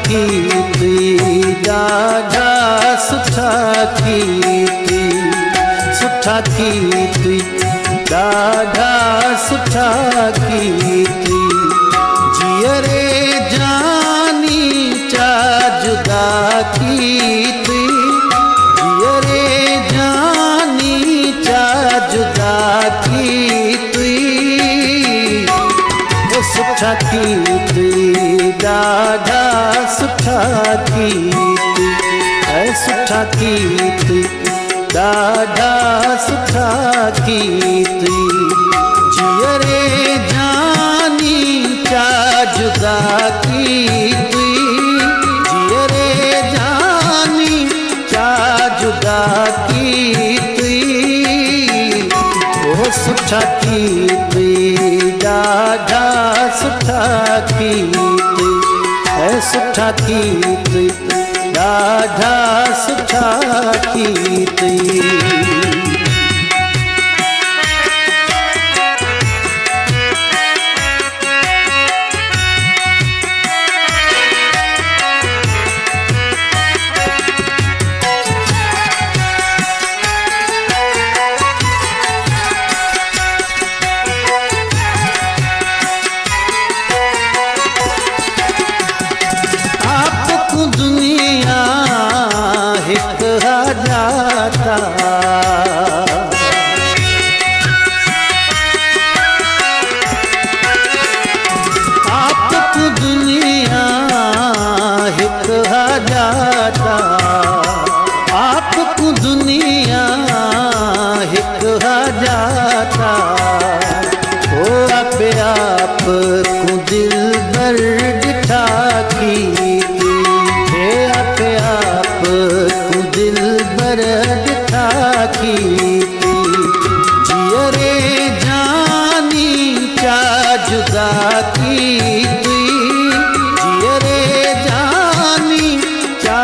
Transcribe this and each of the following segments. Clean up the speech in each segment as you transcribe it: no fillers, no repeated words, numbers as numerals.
कीर्ति ॾाढा सुठा कीर्ति सुठा कीर्ति ॾाढा सुठा कीर्ति जियरे जानी चा जुदा कीर्ति जियरे जानी चा जुदा कीर्ति सुठा कीर्ति ॾाढा सुठा कीर्ति सुठा कीर्ति ॾाढा सुठा कीर्ति जियरे जानी चा जुदा कीर्ति जियरे जानी चा जुदा कीर्ति ओ सुठा कीर्ति ॾाढा सुठा कीर्ति सुठा कीर्ति ॾाढा सुठा कीर्ति आपको दुनिया हिक जाता आपको दुनिया हिक जाता ओ आपे आप को दिल भर दिठा कीर्ति आपे आप को दिल भर दिठा कीर्ति जियरे जानी चा जुदा कीर्ति जियरे जानी चा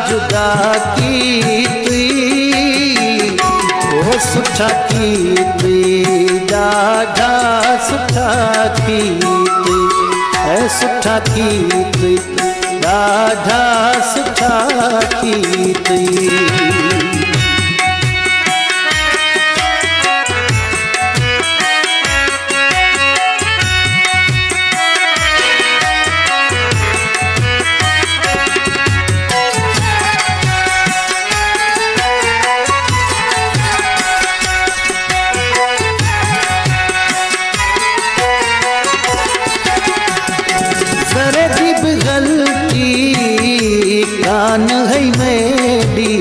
जुदा कीर्ति ओ सुठा कीर्ति ॾाढा सुठा कीर्ति सुठा कीर्ति ॾाढा सुठा कीर्ति जरे दिब गलती कान है मेरी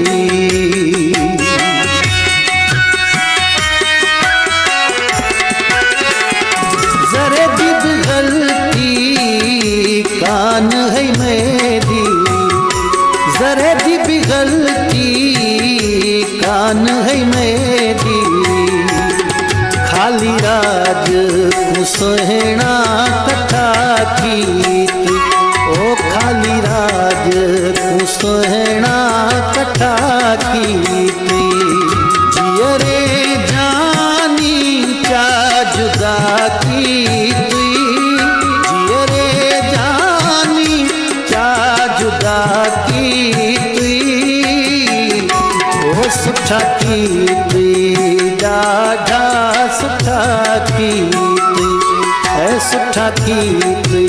जरे दिब गलती कान है मेरी जरे दिब गलती कान है मेरी खाली राज को सोहना कथा कीर्ति ओ खाली राज को सोहना कथा कीर्ति जियरे जानी चा जुदा कीर्ति जियरे जानी चा जुदा कीर्ति ओ सुठा कीर्ति ॾाढा सुठा कीर्ति सुठा कीर्ति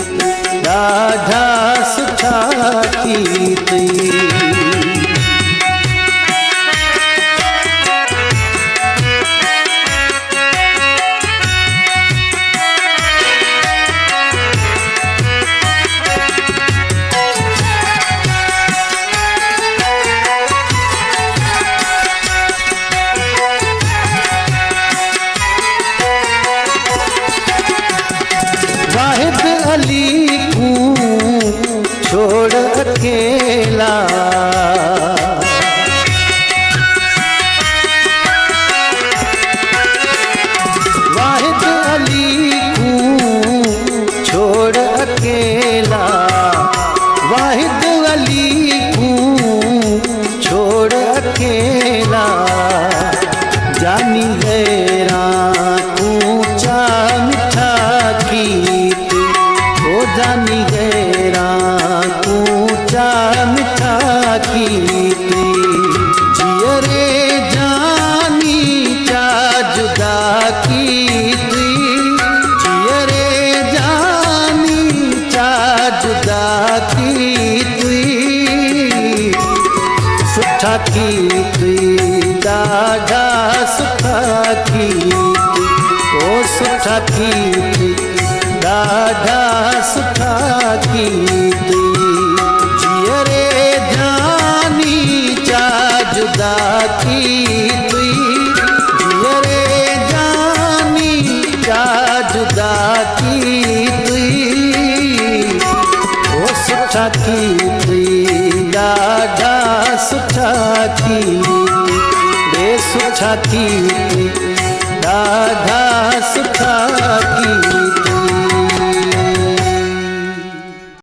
ॾाढा सुठा कीर्ति वाहिद अली को छोड़ अकेला कीर्ति ॾाढा सुठा कीर्ति ओ सुठा कीर्ति ॾाढा सुठा कीर्ति जीअरे जानी चा जुदा कीर्ति जीअरे जानी चा जुदा कीर्ति ओ सुठा कीर्ति ॾाढा सुठा कीर्ति रे सुठा कीर्ति ॾाढा